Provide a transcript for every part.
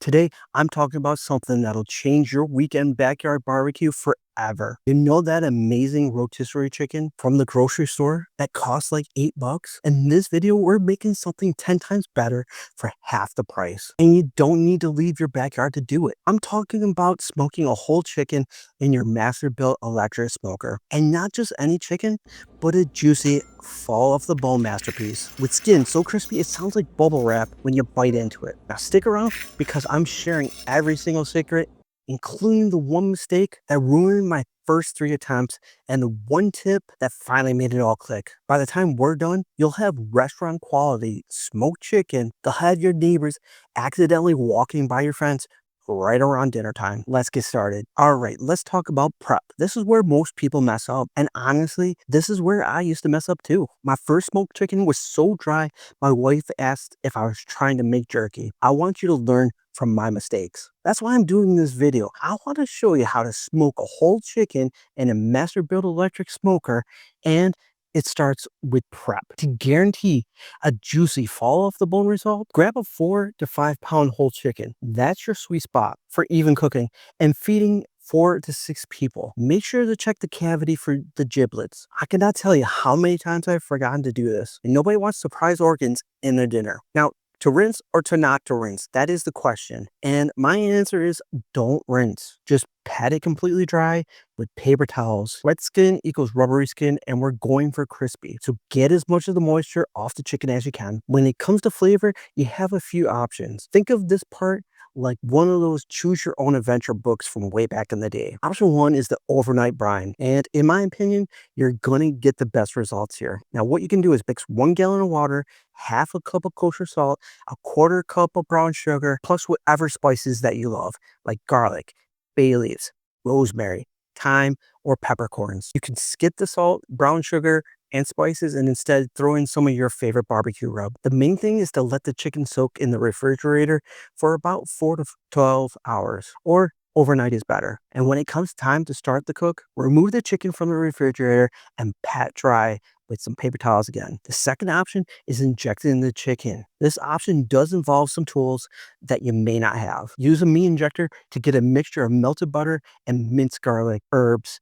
Today, I'm talking about something that'll change your weekend backyard barbecue forever. You know that amazing rotisserie chicken from the grocery store that costs like $8? In this video, we're making something 10 times better for half the price. And you don't need to leave your backyard to do it. I'm talking about smoking a whole chicken in your Masterbuilt electric smoker. And not just any chicken, but a juicy, fall off the bone masterpiece with skin so crispy it sounds like bubble wrap when you bite into it. Now stick around because I'm sharing every single secret, including the one mistake that ruined my first 3 attempts and the one tip that finally made it all click. By the time we're done, you'll have restaurant quality smoked chicken to have your neighbors accidentally walking by your fence right around dinner time. Let's get started. All right, let's talk about prep. This is where most people mess up. And honestly, this is where I used to mess up too. My first smoked chicken was so dry, my wife asked if I was trying to make jerky. I want you to learn from my mistakes. That's why I'm doing this video. I want to show you how to smoke a whole chicken in a Masterbuilt electric smoker, and it starts with prep. To guarantee a juicy fall off the bone result, grab a 4 to 5 pound whole chicken. That's your sweet spot for even cooking and feeding 4 to 6 people. Make sure to check the cavity for the giblets. I cannot tell you how many times I've forgotten to do this, and nobody wants surprise organs in their dinner. Now, to rinse or to not to rinse? That is the question. And my answer is don't rinse. Just pat it completely dry with paper towels. Wet skin equals rubbery skin, and we're going for crispy. So get as much of the moisture off the chicken as you can. When it comes to flavor, you have a few options. Think of this part like one of those choose your own adventure books from way back in the day. Option one is the overnight brine. And in my opinion, you're gonna get the best results here. Now, what you can do is mix 1 gallon of water, half a cup of kosher salt, a quarter cup of brown sugar, plus whatever spices that you love, like garlic, bay leaves, rosemary, thyme, or peppercorns. You can skip the salt, brown sugar, and spices and instead throw in some of your favorite barbecue rub. The main thing is to let the chicken soak in the refrigerator for about 4 to 12 hours, or overnight is better. And when it comes time to start the cook, remove the chicken from the refrigerator and pat dry with some paper towels again. The second option is injecting the chicken. This option does involve some tools that you may not have. Use a meat injector to get a mixture of melted butter and minced garlic, herbs,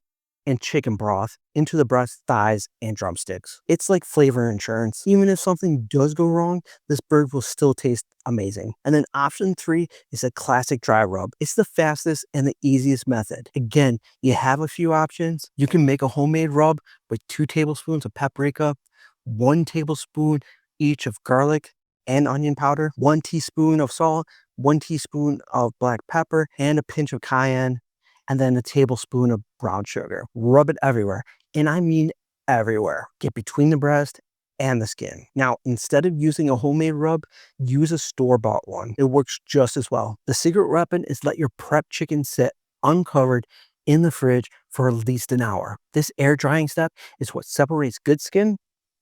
and chicken broth into the breast, thighs, and drumsticks. It's like flavor insurance. Even if something does go wrong, this bird will still taste amazing. And then option 3 is a classic dry rub. It's the fastest and the easiest method. Again, you have a few options. You can make a homemade rub with 2 tablespoons of paprika, 1 tablespoon each of garlic and onion powder, 1 teaspoon of salt, 1 teaspoon of black pepper, and a pinch of cayenne, and then a tablespoon of brown sugar. Rub it everywhere, and I mean everywhere. Get between the breast and the skin. Now, instead of using a homemade rub, use a store-bought one. It works just as well. The secret weapon is let your prep chicken sit uncovered in the fridge for at least an hour. This air drying step is what separates good skin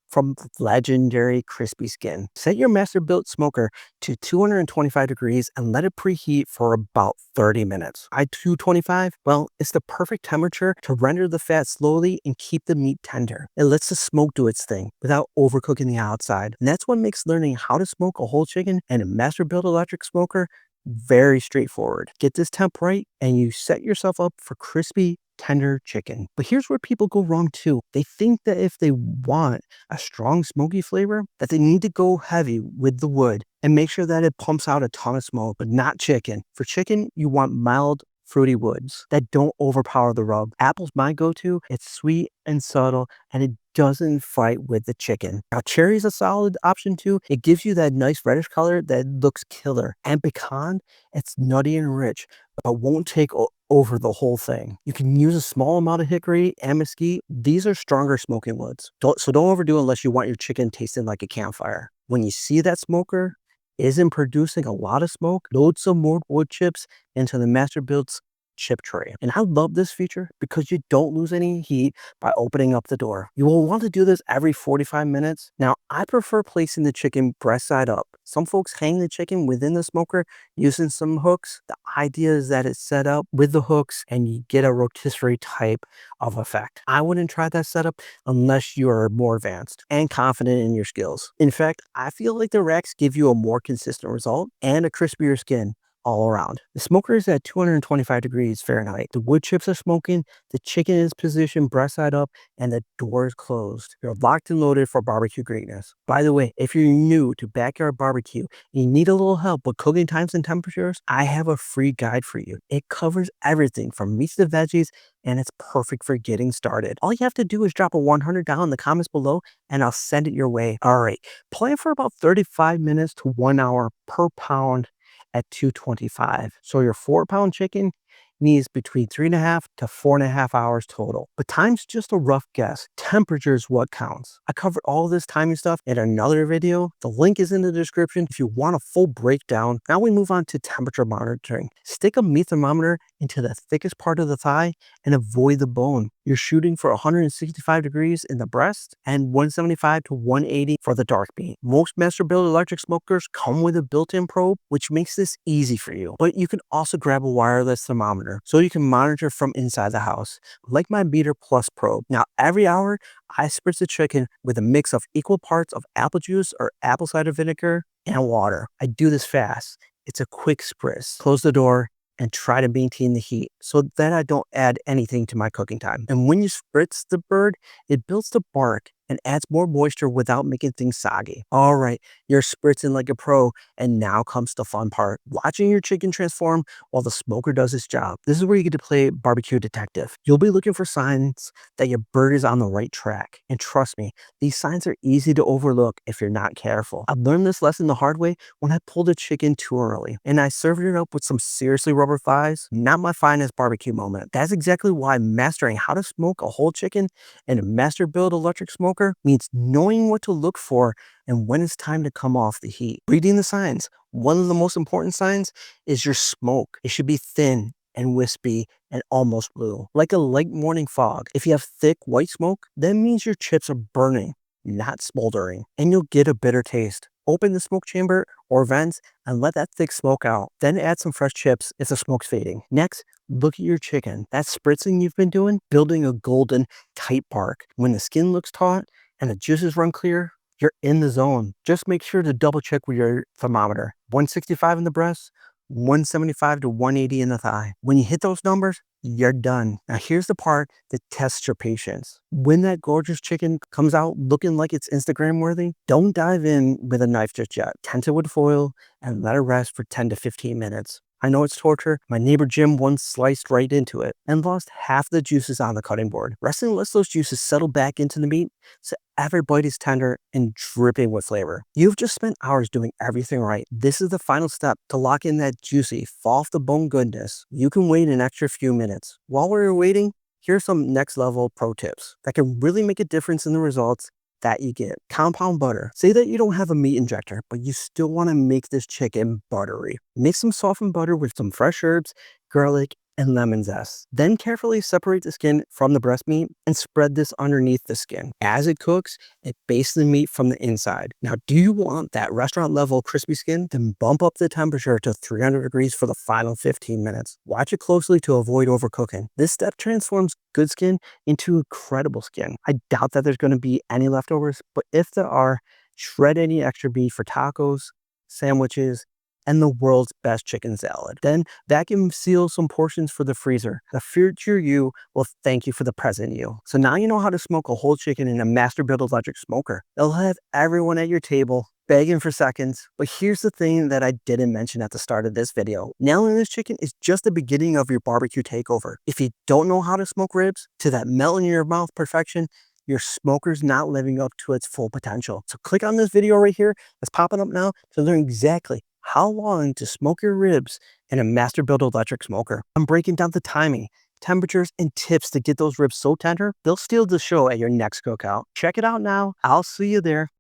from legendary crispy skin. Set your Masterbuilt smoker to 225 degrees and let it preheat for about 30 minutes. At 225, well, it's the perfect temperature to render the fat slowly and keep the meat tender. It lets the smoke do its thing without overcooking the outside. And that's what makes learning how to smoke a whole chicken in a Masterbuilt electric smoker very straightforward. Get this temp right and you set yourself up for crispy, tender chicken. But here's where people go wrong too. They think that if they want a strong smoky flavor, that they need to go heavy with the wood and make sure that it pumps out a ton of smoke, but not chicken. For chicken, you want mild, fruity woods that don't overpower the rub. Apple's my go-to. It's sweet and subtle, and it doesn't fight with the chicken. Now, cherry is a solid option too. It gives you that nice reddish color that looks killer. And pecan, it's nutty and rich, but won't take over the whole thing. You can use a small amount of hickory and mesquite. These are stronger smoking woods. So don't overdo it unless you want your chicken tasting like a campfire. When you see that smoker isn't producing a lot of smoke, load some more wood chips into the Masterbuilt's chip tray. And I love this feature because you don't lose any heat by opening up the door. You will want to do this every 45 minutes. Now, I prefer placing the chicken breast side up. Some folks hang the chicken within the smoker using some hooks. The idea is that it's set up with the hooks and you get a rotisserie type of effect. I wouldn't try that setup unless you are more advanced and confident in your skills. In fact, I feel like the racks give you a more consistent result and a crispier skin. all around. The smoker is at 225 degrees Fahrenheit. The wood chips are smoking, the chicken is positioned breast side up, and the door is closed. You're locked and loaded for barbecue greatness. By the way, if you're new to backyard barbecue and you need a little help with cooking times and temperatures, I have a free guide for you. It covers everything from meats to veggies, and it's perfect for getting started. All you have to do is drop a 100 down in the comments below and I'll send it your way. All right, plan for about 35 minutes to 1 hour per pound at 225. So your 4-pound chicken needs between 3.5 to 4.5 hours total. But time's just a rough guess. Temperature is what counts. I covered all this timing stuff in another video. The link is in the description if you want a full breakdown. Now we move on to temperature monitoring. Stick a meat thermometer into the thickest part of the thigh and avoid the bone. You're shooting for 165 degrees in the breast and 175 to 180 for the dark meat. Most Masterbuilt electric smokers come with a built-in probe, which makes this easy for you. But you can also grab a wireless thermometer so you can monitor from inside the house, like my Beater Plus probe. Now, every hour, I spritz the chicken with a mix of equal parts of apple juice or apple cider vinegar and water. I do this fast. It's a quick spritz. Close the door and try to maintain the heat so that I don't add anything to my cooking time. And when you spritz the bird, it builds the bark and adds more moisture without making things soggy. All right, you're spritzing like a pro, and now comes the fun part. Watching your chicken transform while the smoker does its job. This is where you get to play barbecue detective. You'll be looking for signs that your bird is on the right track. And trust me, these signs are easy to overlook if you're not careful. I learned this lesson the hard way when I pulled a chicken too early, and I served it up with some seriously rubber thighs. Not my finest barbecue moment. That's exactly why mastering how to smoke a whole chicken in a Masterbuilt electric smoker means knowing what to look for and when it's time to come off the heat. Reading the signs. One of the most important signs is your smoke. It should be thin and wispy and almost blue, like a light morning fog. If you have thick white smoke, that means your chips are burning, not smoldering, and you'll get a bitter taste. Open the smoke chamber or vents and let that thick smoke out. Then add some fresh chips if the smoke's fading. Next, look at your chicken. That spritzing you've been doing, building a golden, tight bark. When the skin looks taut and the juices run clear, you're in the zone. Just make sure to double check with your thermometer. 165 in the breast, 175 to 180 in the thigh. When you hit those numbers, you're done. Now here's the part that tests your patience. When that gorgeous chicken comes out looking like it's Instagram worthy, don't dive in with a knife just yet. Tent it with foil and let it rest for 10 to 15 minutes. I know it's torture. My neighbor Jim once sliced right into it and lost half the juices on the cutting board. Resting lets those juices settle back into the meat so every bite is tender and dripping with flavor. You've just spent hours doing everything right. This is the final step to lock in that juicy, fall off the bone goodness. You can wait an extra few minutes. While we're waiting, here's some next level pro tips that can really make a difference in the results that you get. Compound butter. Say that you don't have a meat injector, but you still want to make this chicken buttery. Mix some softened butter with some fresh herbs, garlic, and lemon zest. Then carefully separate the skin from the breast meat and spread this underneath the skin. As it cooks, it bastes the meat from the inside. Now, do you want that restaurant level crispy skin? Then bump up the temperature to 300 degrees for the final 15 minutes. Watch it closely to avoid overcooking. This step transforms good skin into incredible skin. I doubt that there's going to be any leftovers, but if there are, shred any extra beef for tacos, sandwiches, and the world's best chicken salad. Then vacuum seal some portions for the freezer. The future you will thank you for the present you. So now you know how to smoke a whole chicken in a Masterbuilt electric smoker. It'll have everyone at your table begging for seconds. But here's the thing that I didn't mention at the start of this video. Nailing this chicken is just the beginning of your barbecue takeover. If you don't know how to smoke ribs to that melt in your mouth perfection, your smoker's not living up to its full potential. So click on this video right here that's popping up now to learn exactly how long to smoke your ribs in a Masterbuilt electric smoker. I'm breaking down the timing, temperatures, and tips to get those ribs so tender, they'll steal the show at your next cookout. Check it out now. I'll see you there.